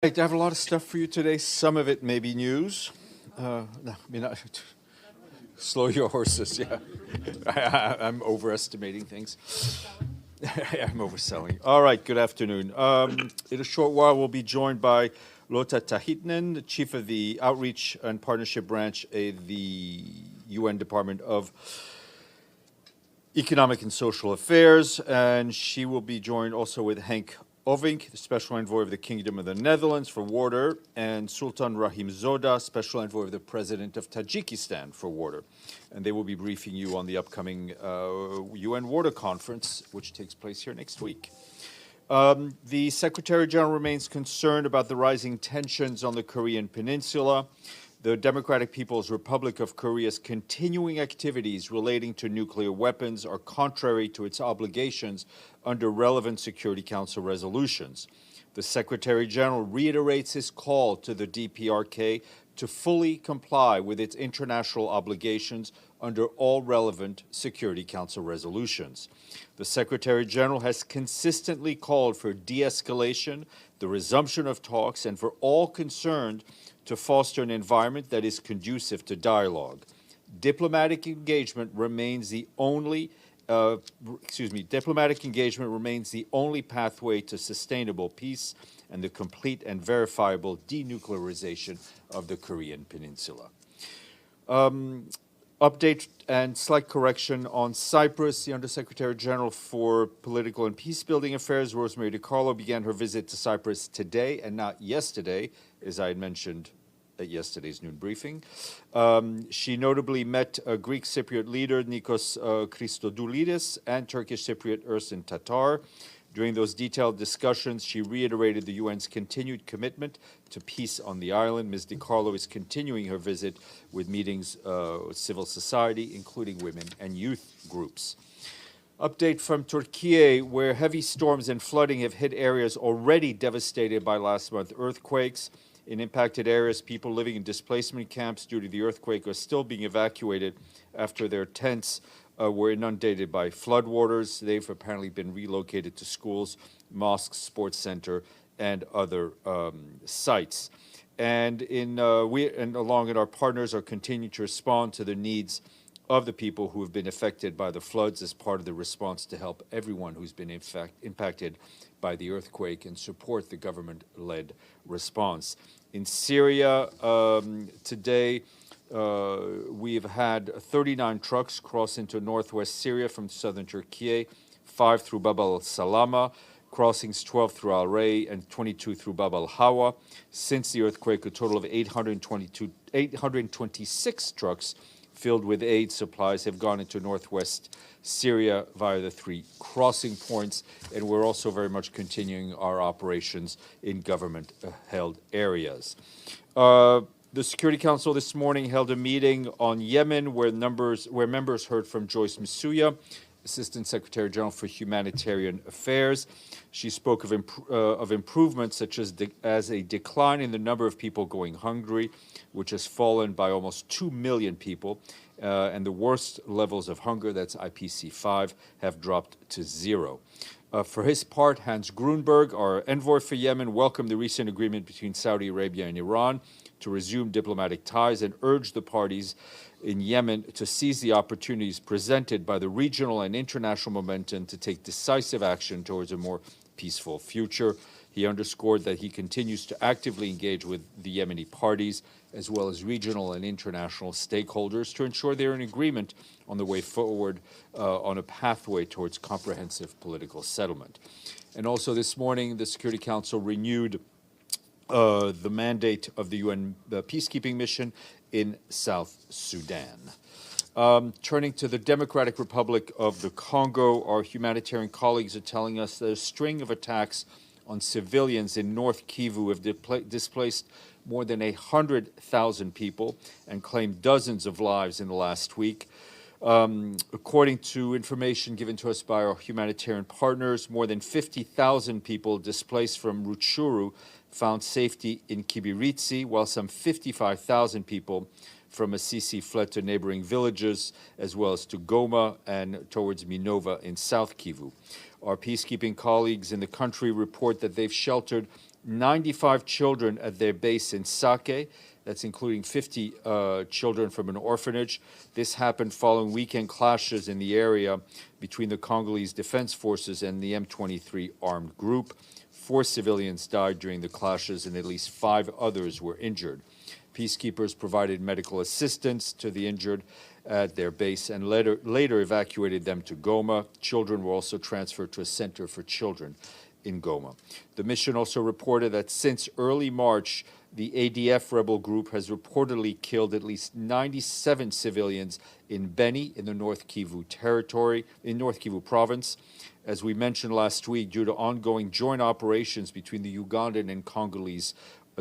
I have a lot of stuff for you today. Some of it may be news. No, I mean, slow your horses, yeah. I'm overestimating things. I'm overselling. All right, good afternoon. In a short while, we'll be joined by Lotta Tahitnen, the chief of the Outreach and Partnership Branch at the UN Department of Economic and Social Affairs, and she will be joined also with Henk Ovink, the Special Envoy of the Kingdom of the Netherlands for Water, and Sultan Rahim Zoda, Special Envoy of the President of Tajikistan for Water. And they will be briefing you on the upcoming UN Water Conference, which takes place here next week. The Secretary General remains concerned about the rising tensions on the Korean Peninsula. The Democratic People's Republic of Korea's continuing activities relating to nuclear weapons are contrary to its obligations under relevant Security Council resolutions. The Secretary General reiterates his call to the DPRK to fully comply with its international obligations under all relevant Security Council resolutions. The Secretary General has consistently called for de-escalation, the resumption of talks, and for all concerned to foster an environment that is conducive to dialogue. Diplomatic engagement remains the only pathway to sustainable peace and the complete and verifiable denuclearization of the Korean Peninsula. Update and slight correction on Cyprus. The Undersecretary General for Political and Peacebuilding Affairs, Rosemary DiCarlo, began her visit to Cyprus today and not yesterday, as I had mentioned at yesterday's noon briefing. She notably met Greek Cypriot leader Nikos Christodoulidis and Turkish Cypriot Ersin Tatar. During those detailed discussions, she reiterated the UN's continued commitment to peace on the island. Ms. DiCarlo is continuing her visit with meetings with civil society, including women and youth groups. Update from Türkiye, where heavy storms and flooding have hit areas already devastated by last month's earthquakes. In impacted areas, people living in displacement camps due to the earthquake are still being evacuated after their tents were inundated by floodwaters. They've apparently been relocated to schools, mosques, sports center, and other sites. And along with our partners are continuing to respond to the needs of the people who have been affected by the floods as part of the response to help everyone who's been impacted by the earthquake and support the government-led response. In Syria, today, we've had 39 trucks cross into northwest Syria from southern Turkey, 5 through Bab al-Salama, crossings 12 through Al-Ray, and 22 through Bab al-Hawa. Since the earthquake, a total of 826 trucks filled with aid supplies have gone into northwest Syria via the 3 crossing points, and we're also very much continuing our operations in government-held areas. The Security Council this morning held a meeting on Yemen where members heard from Joyce Msuya, Assistant Secretary General for Humanitarian Affairs. She spoke of improvements such as a decline in the number of people going hungry, which has fallen by almost 2 million people, and the worst levels of hunger, that's IPC5, have dropped to 0. For his part, Hans Grunberg, our envoy for Yemen, welcomed the recent agreement between Saudi Arabia and Iran to resume diplomatic ties and urged the parties in Yemen to seize the opportunities presented by the regional and international momentum to take decisive action towards a more peaceful future. He underscored that he continues to actively engage with the Yemeni parties as well as regional and international stakeholders to ensure they're in agreement on the way forward on a pathway towards comprehensive political settlement. And also this morning, the Security Council renewed the mandate of the UN peacekeeping mission in South Sudan. Turning to the Democratic Republic of the Congo, our humanitarian colleagues are telling us that a string of attacks on civilians in North Kivu have displaced more than 100,000 people and claimed dozens of lives in the last week. According to information given to us by our humanitarian partners, more than 50,000 people displaced from Rutshuru found safety in Kibirizi, while some 55,000 people from Assisi fled to neighboring villages, as well as to Goma and towards Minova in South Kivu. Our peacekeeping colleagues in the country report that they've sheltered 95 children at their base in Sake. That's including 50 children from an orphanage. This happened following weekend clashes in the area between the Congolese Defense Forces and the M23 armed group. 4 civilians died during the clashes and at least 5 others were injured. Peacekeepers provided medical assistance to the injured at their base and later evacuated them to Goma. Children were also transferred to a center for children in Goma. The mission also reported that since early March, the ADF rebel group has reportedly killed at least 97 civilians in Beni, in the North Kivu territory, in North Kivu province. As we mentioned last week, due to ongoing joint operations between the Ugandan and Congolese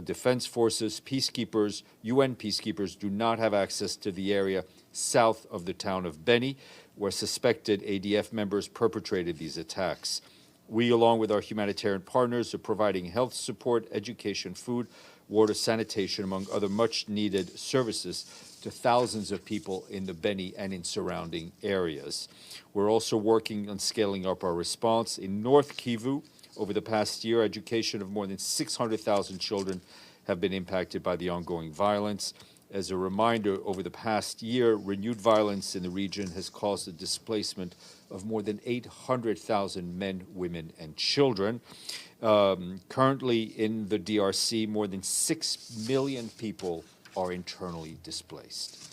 defense forces, peacekeepers, UN peacekeepers, do not have access to the area south of the town of Beni, where suspected ADF members perpetrated these attacks. We, along with our humanitarian partners, are providing health support, education, food, water, sanitation, among other much-needed services to thousands of people in the Beni and in surrounding areas. We're also working on scaling up our response. In North Kivu, over the past year, education of more than 600,000 children have been impacted by the ongoing violence. As a reminder, over the past year, renewed violence in the region has caused the displacement of more than 800,000 men, women, and children. Currently in the DRC, more than 6 million people are internally displaced.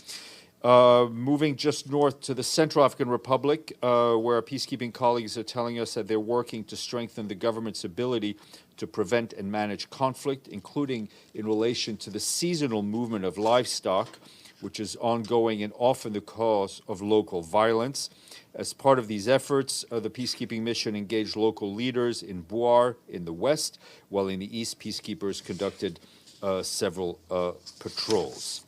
Moving just north to the Central African Republic, where our peacekeeping colleagues are telling us that they're working to strengthen the government's ability to prevent and manage conflict, including in relation to the seasonal movement of livestock, which is ongoing and often the cause of local violence. As part of these efforts, the peacekeeping mission engaged local leaders in Bouar in the west, while in the east, peacekeepers conducted several patrols.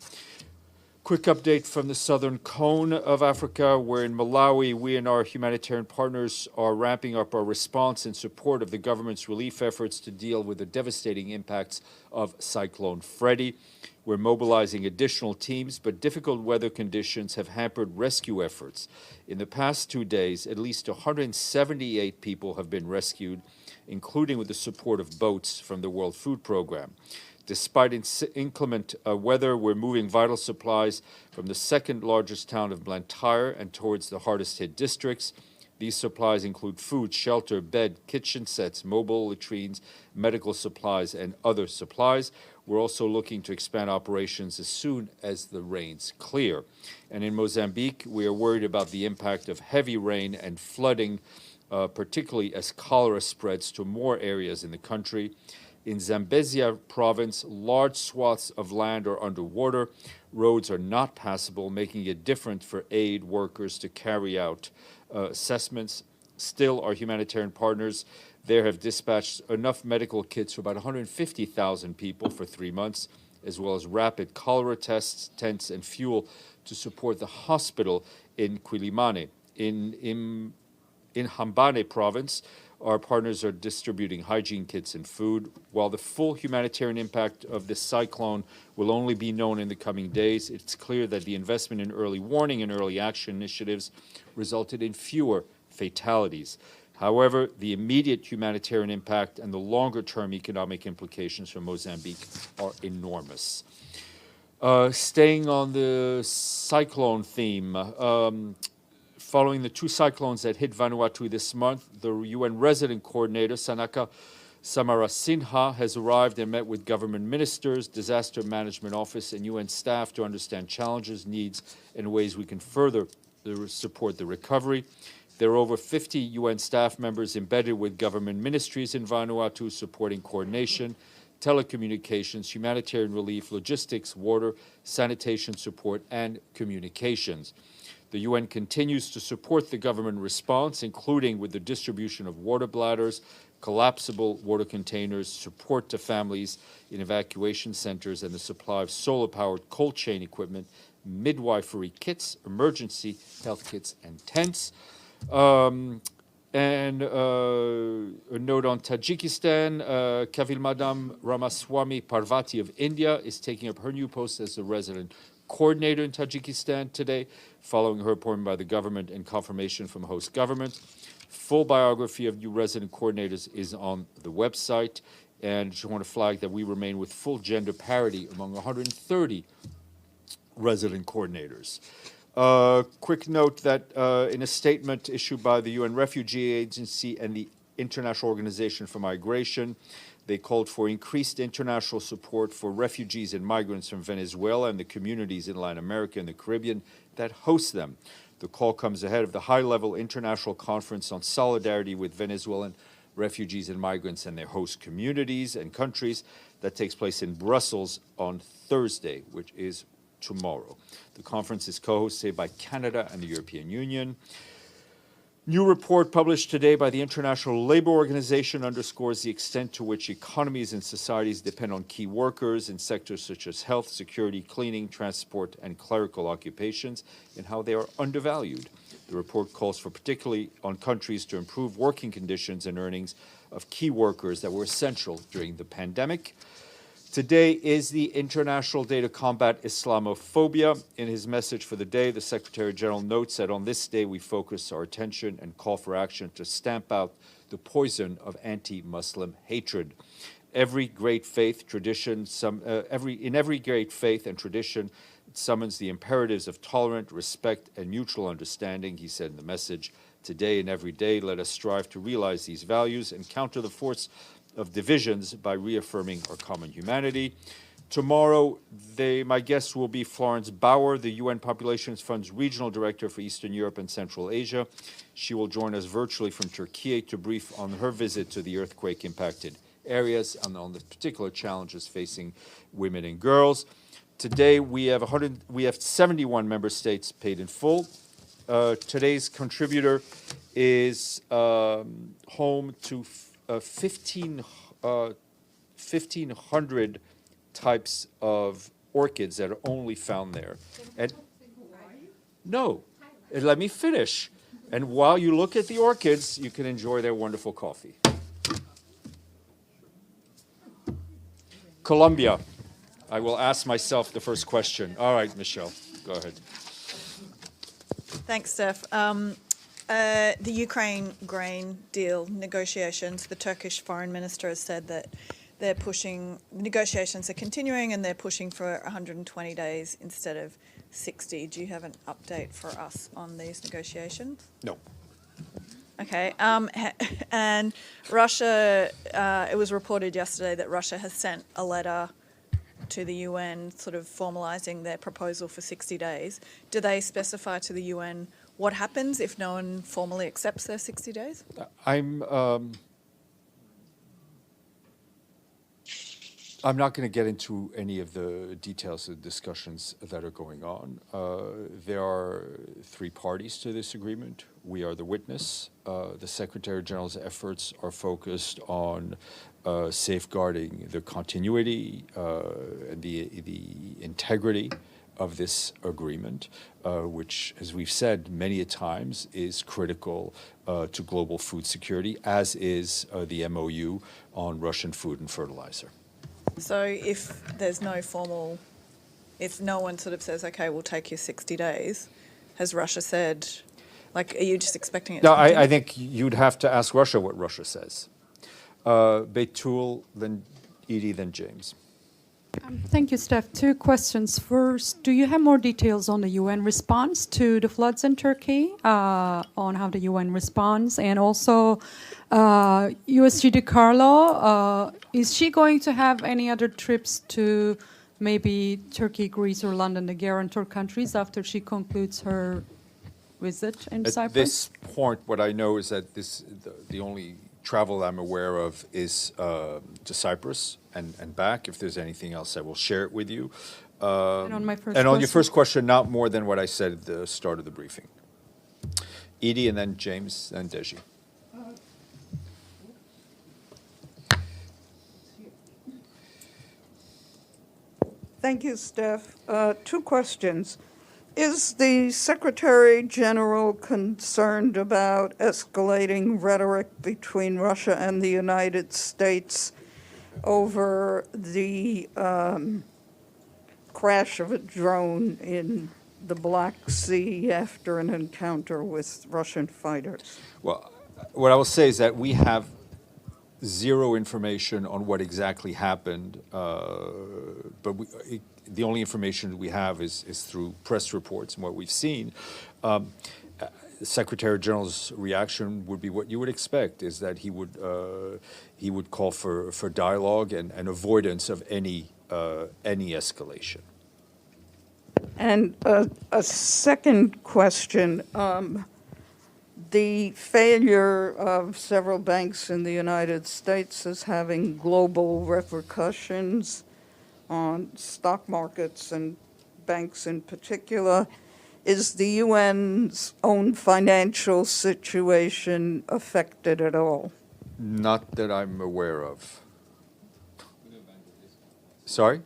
Quick update from the southern cone of Africa, where in Malawi, we and our humanitarian partners are ramping up our response in support of the government's relief efforts to deal with the devastating impacts of Cyclone Freddy. We're mobilizing additional teams, but difficult weather conditions have hampered rescue efforts. In the past 2 days, at least 178 people have been rescued, including with the support of boats from the World Food Programme. Despite inclement weather, we're moving vital supplies from the second largest town of Blantyre and towards the hardest hit districts. These supplies include food, shelter, bed, kitchen sets, mobile latrines, medical supplies, and other supplies. We're also looking to expand operations as soon as the rains clear. And in Mozambique, we are worried about the impact of heavy rain and flooding, particularly as cholera spreads to more areas in the country. In Zambezia province, large swaths of land are underwater. Roads are not passable, making it different for aid workers to carry out assessments. Still, our humanitarian partners there have dispatched enough medical kits for about 150,000 people for 3 months, as well as rapid cholera tests, tents, and fuel to support the hospital in Quilimane. In Hambane province, our partners are distributing hygiene kits and food. While the full humanitarian impact of this cyclone will only be known in the coming days, it's clear that the investment in early warning and early action initiatives resulted in fewer fatalities. However, the immediate humanitarian impact and the longer-term economic implications for Mozambique are enormous. Staying on the cyclone theme, following the 2 cyclones that hit Vanuatu this month, the UN resident coordinator, Sanaka Samarasinha, has arrived and met with government ministers, disaster management office, and UN staff to understand challenges, needs, and ways we can further support the recovery. There are over 50 UN staff members embedded with government ministries in Vanuatu supporting coordination, telecommunications, humanitarian relief, logistics, water, sanitation support, and communications. The UN continues to support the government response, including with the distribution of water bladders, collapsible water containers, support to families in evacuation centers, and the supply of solar-powered cold chain equipment, midwifery kits, emergency health kits, and tents. A note on Tajikistan, Kavil Madam Ramaswamy Parvati of India is taking up her new post as the resident coordinator in Tajikistan today, following her appointment by the government and confirmation from host government. Full biography of new resident coordinators is on the website. And I just want to flag that we remain with full gender parity among 130 resident coordinators. Quick note that in a statement issued by the UN Refugee Agency and the International Organization for Migration, they called for increased international support for refugees and migrants from Venezuela and the communities in Latin America and the Caribbean that host them. The call comes ahead of the high-level international conference on solidarity with Venezuelan refugees and migrants and their host communities and countries that takes place in Brussels on Thursday, which is tomorrow. The conference is co-hosted by Canada and the European Union. New report published today by the International Labour Organization underscores the extent to which economies and societies depend on key workers in sectors such as health, security, cleaning, transport, and clerical occupations, and how they are undervalued. The report calls for particularly on countries to improve working conditions and earnings of key workers that were essential during the pandemic. Today is the International Day to Combat Islamophobia. In his message for the day, the Secretary General notes that on this day we focus our attention and call for action to stamp out the poison of anti-Muslim hatred. Every great faith tradition, in every great faith and tradition, it summons the imperatives of tolerant respect and mutual understanding, he said in the message. Today and every day, let us strive to realize these values and counter the force of divisions by reaffirming our common humanity. Tomorrow, my guest will be Florence Bauer, the UN Population Fund's Regional Director for Eastern Europe and Central Asia. She will join us virtually from Turkey to brief on her visit to the earthquake-impacted areas and on the particular challenges facing women and girls. Today, we have 71 member states paid in full. Today's contributor is home to 1,500 types of orchids that are only found there. And no, let me finish. And while you look at the orchids, you can enjoy their wonderful coffee. Colombia. I will ask myself the first question. All right, Michelle, go ahead. Thanks, Steph. The Ukraine grain deal negotiations, the Turkish foreign minister has said that they're pushing, negotiations are continuing and they're pushing for 120 days instead of 60. Do you have an update for us on these negotiations? No. Okay. And Russia, it was reported yesterday that Russia has sent a letter to the UN sort of formalising their proposal for 60 days. Do they specify to the UN what happens if no one formally accepts their 60 days? I'm not going to get into any of the details of the discussions that are going on. There are three parties to this agreement. We are the witness. The Secretary General's efforts are focused on safeguarding the continuity and the integrity of this agreement, which, as we've said many a times, is critical to global food security, as is the MOU on Russian food and fertilizer. So if there's no formal, if no one sort of says, okay, we'll take you 60 days, has Russia said, like, are you just expecting it to continue? I think you'd have to ask Russia what Russia says. Betul, then Edie, then James. Thank you, Steph. Two questions. First, do you have more details on the UN response to the floods in Turkey, on how the UN responds? And also, USG DiCarlo, is she going to have any other trips to maybe Turkey, Greece, or London, the guarantor countries, after she concludes her visit in Cyprus? At this point, what I know is that the only travel I'm aware of is to Cyprus and back. If there's anything else, I will share it with you. And on my first and on your first question, not more than what I said at the start of the briefing. Edie, and then James, and Deji. Thank you, Steph. Two questions. Is the Secretary General concerned about escalating rhetoric between Russia and the United States over the crash of a drone in the Black Sea after an encounter with Russian fighters? Well, what I will say is that we have zero information on what exactly happened, but the only information we have is through press reports and what we've seen. The Secretary General's reaction would be what you would expect, is that he would call for dialogue and avoidance of any escalation. And a second question. The failure of several banks in the United States is having global repercussions on stock markets and banks in particular. Is the UN's own financial situation affected at all? Not that I'm aware of. Sorry?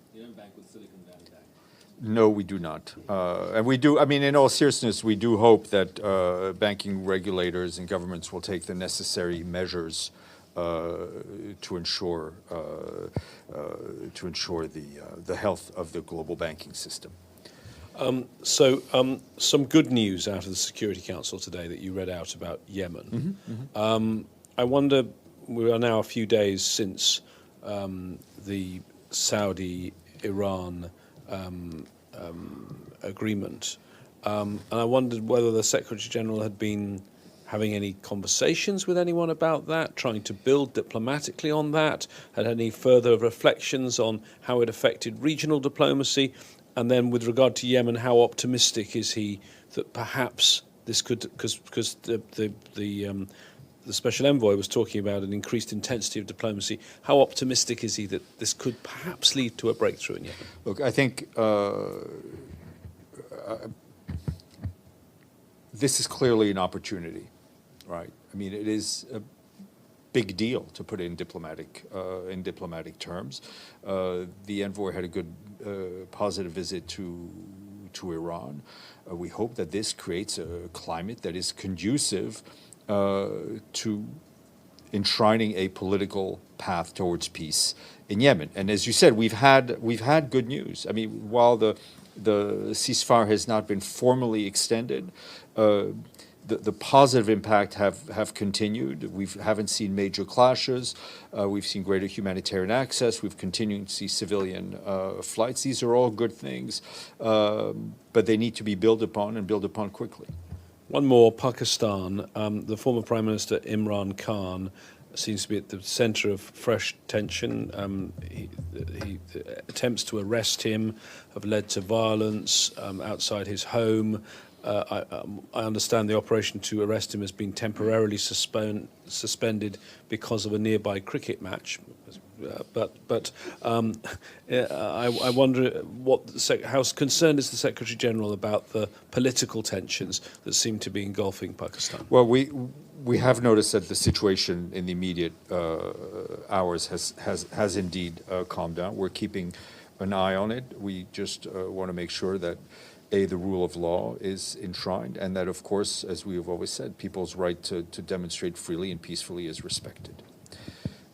No, we do not. And we do, I mean, in all seriousness, we do hope that banking regulators and governments will take the necessary measures to ensure the health of the global banking system. Some good news out of the Security Council today that you read out about Yemen. I wonder, we are now a few days since the Saudi-Iran agreement, and I wondered whether the Secretary General had been having any conversations with anyone about that, trying to build diplomatically on that, had any further reflections on how it affected regional diplomacy, and then with regard to Yemen, how optimistic is he that perhaps this could, because the Special Envoy was talking about an increased intensity of diplomacy. How optimistic is he that this could perhaps lead to a breakthrough in Yemen? Look, I think this is clearly an opportunity, right? I mean, it is a big deal, to put it in diplomatic terms. The envoy had a good, positive visit to Iran. We hope that this creates a climate that is conducive to enshrining a political path towards peace in Yemen. And as you said, we've had good news. I mean, while the ceasefire has not been formally extended, the positive impact have continued. We haven't seen major clashes. We've seen greater humanitarian access. We've continued to see civilian flights. These are all good things, but they need to be built upon and built upon quickly. One more, Pakistan. The former Prime Minister Imran Khan seems to be at the center of fresh tension. He attempts to arrest him have led to violence outside his home. I understand the operation to arrest him has been temporarily suspended because of a nearby cricket match. But I wonder how concerned is the Secretary General about the political tensions that seem to be engulfing Pakistan? Well, we have noticed that the situation in the immediate hours has indeed calmed down. We're keeping an eye on it. We just want to make sure that the rule of law is enshrined, and that, of course, as we have always said, people's right to demonstrate freely and peacefully is respected.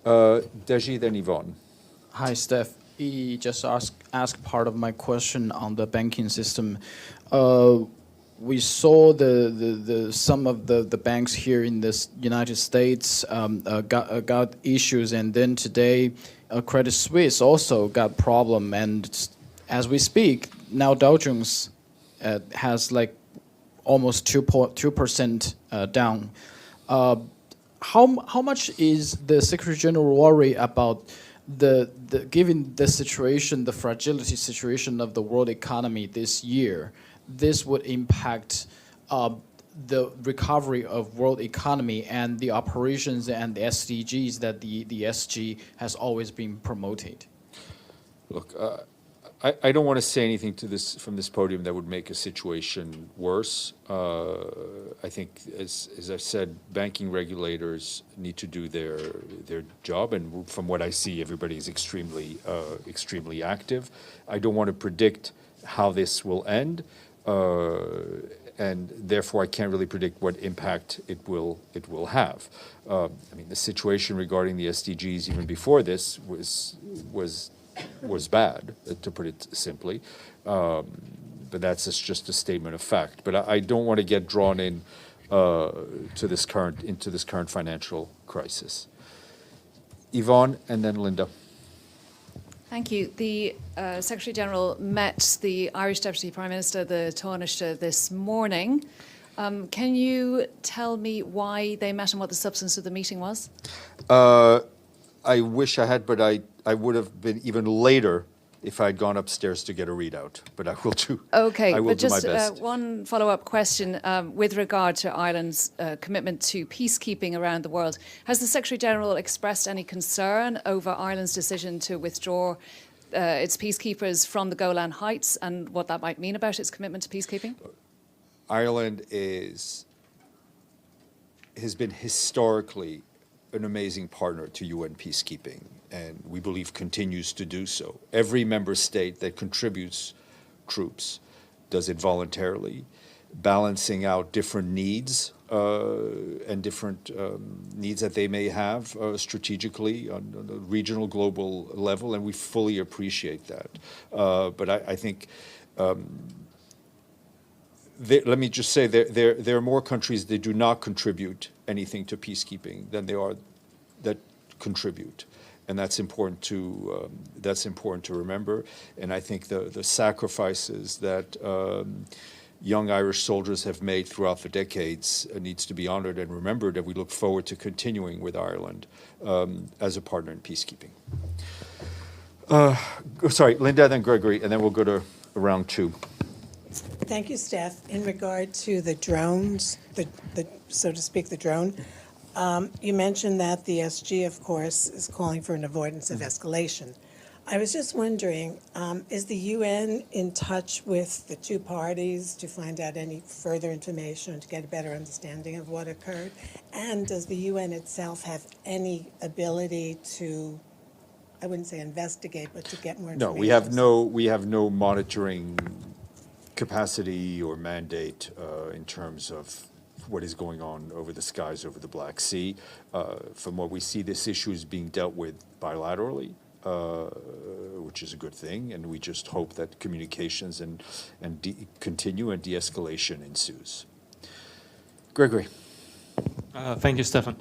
Deji, then Yvonne. Hi, Steph. He just asked part of my question on the banking system. We saw some of the banks here in the United States got issues, and then today Credit Suisse also got problem. And as we speak, now Dow Jones has like almost 2% down. How much is the Secretary General worry about given the situation, the fragility situation of the world economy this year? This would impact the recovery of world economy and the operations and the SDGs that the SG has always been promoted. Look, I don't want to say anything from this podium that would make a situation worse. I think, as I've said, banking regulators need to do their job, and from what I see, everybody is extremely active. I don't want to predict how this will end, and therefore I can't really predict what impact it will have. I mean, the situation regarding the SDGs even before this was bad, to put it simply, but that's just a statement of fact. But I don't want to get drawn into this current financial crisis. Yvonne, and then Linda. Thank you. The Secretary-General met the Irish Deputy Prime Minister, the Taoiseach, this morning. Can you tell me why they met and what the substance of the meeting was? I wish I had, but I would have been even later if I had gone upstairs to get a readout. But I will do. Okay, I will but do my just best. one follow-up question with regard to Ireland's commitment to peacekeeping around the world. Has the Secretary-General expressed any concern over Ireland's decision to withdraw its peacekeepers from the Golan Heights and what that might mean about its commitment to peacekeeping? Ireland has been historically an amazing partner to UN peacekeeping, and we believe continues to do so. Every member state that contributes troops does it voluntarily, balancing out different needs and different needs that they may have strategically on a regional, global level, and we fully appreciate that. But I think let me just say there are more countries that do not contribute anything to peacekeeping than there are that contribute, and that's important to remember. And I think the sacrifices that young Irish soldiers have made throughout the decades needs to be honored and remembered. And we look forward to continuing with Ireland as a partner in peacekeeping. Sorry, Linda, then Gregory, and then we'll go to round two. Thank you, Steph. In regard to the drones, so to speak, the drone, you mentioned that the SG, of course, is calling for an avoidance of escalation. I was just wondering, is the UN in touch with the two parties to find out any further information, to get a better understanding of what occurred? And does the UN itself have any ability to, I wouldn't say investigate, but to get more information? No, we have no monitoring capacity or mandate in terms of what is going on over the skies over the Black Sea. From what we see, this issue is being dealt with bilaterally, which is a good thing, and we just hope that communications continue and de-escalation ensues. Gregory. Thank you, Stéphane.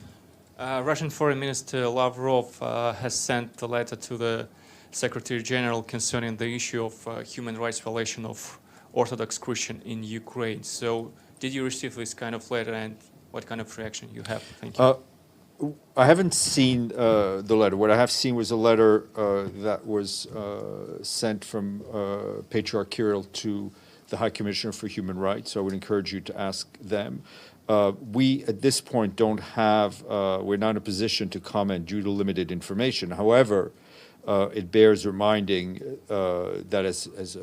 Russian Foreign Minister Lavrov has sent a letter to the Secretary General concerning the issue of human rights violation of Orthodox Christian in Ukraine. So did you receive this kind of letter, and what kind of reaction you have? Thank you. I haven't seen the letter. What I have seen was a letter that was sent from Patriarch Kirill to the High Commissioner for Human Rights. So I would encourage you to ask them. We, at this point, don't have, we're not in a position to comment due to limited information. However, it bears reminding that as a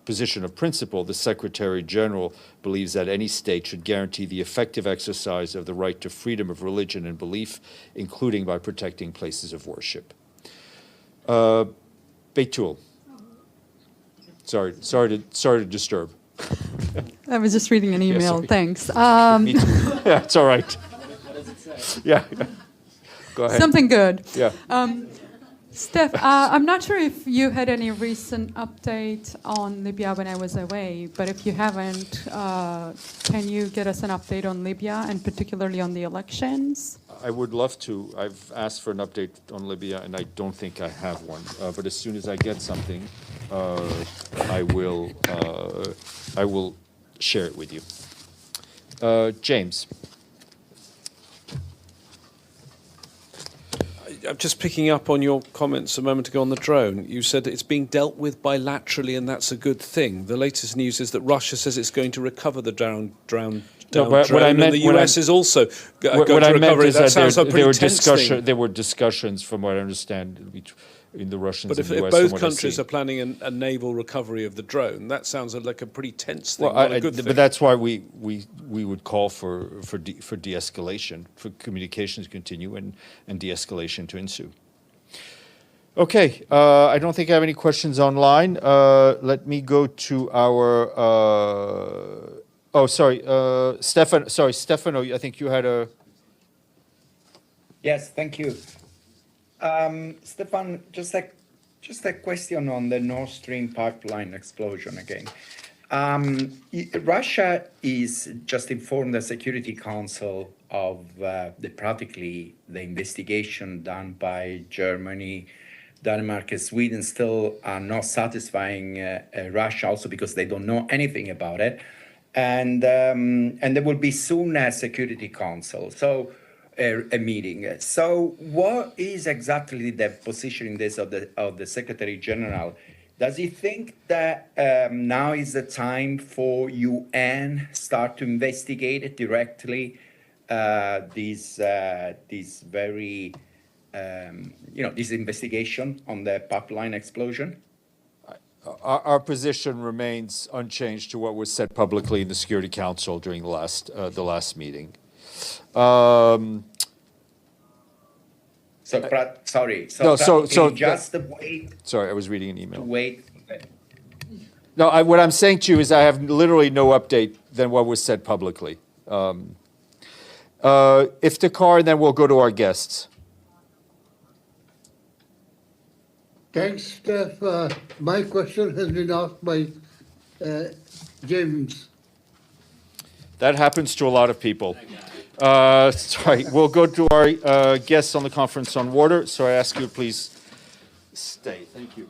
position of principle, the Secretary General believes that any state should guarantee the effective exercise of the right to freedom of religion and belief, including by protecting places of worship. Beitul. Sorry to disturb. I was just reading an email. sorry. Thanks. Me too. Yeah, it's all right. Yeah. Go ahead. Something good. Yeah. Steph, I'm not sure if you had any recent update on Libya when I was away, but if you haven't, can you get us an update on Libya and particularly on the elections? I would love to. I've asked for an update on Libya, and I don't think I have one. But as soon as I get something, I will share it with you. James. I'm just picking up on your comments a moment ago on the drone. You said it's being dealt with bilaterally, and that's a good thing. The latest news is that Russia says it's going to recover the drone, and the US is also going to recover it. That sounds a pretty tense thing. There were discussions, from what I understand, between the Russians and the US. But if both countries are planning a naval recovery of the drone, that sounds like a pretty tense thing, not a good thing. But that's why we would call for de-escalation, for communications to continue and de-escalation to ensue. Okay, I don't think I have any questions online. Let me go to our... Stéphane. Sorry, Stéphane, I think you had a... Yes, thank you. Stéphane, just a question on the Nord Stream pipeline explosion again. Russia is just informed the Security Council of practically the investigation done by Germany, Denmark, and Sweden still are not satisfying Russia, also because they don't know anything about it, and there will be soon a Security Council, so a meeting. So, what is exactly the position in this of the Secretary General? Does he think that now is the time for UN start to investigate it directly? This very, this investigation on the pipeline explosion? Our position remains unchanged to what was said publicly in the Security Council during the last meeting. Sorry. Just wait. Sorry, I was reading an email. Wait. No, what I'm saying to you is I have literally no update than what was said publicly. Iftikhar, and then we'll go to our guests. Thanks, Steph. My question has been asked by James. That happens to a lot of people. Sorry, we'll go to our guests on the conference on water. So I ask you, please stay. Thank you.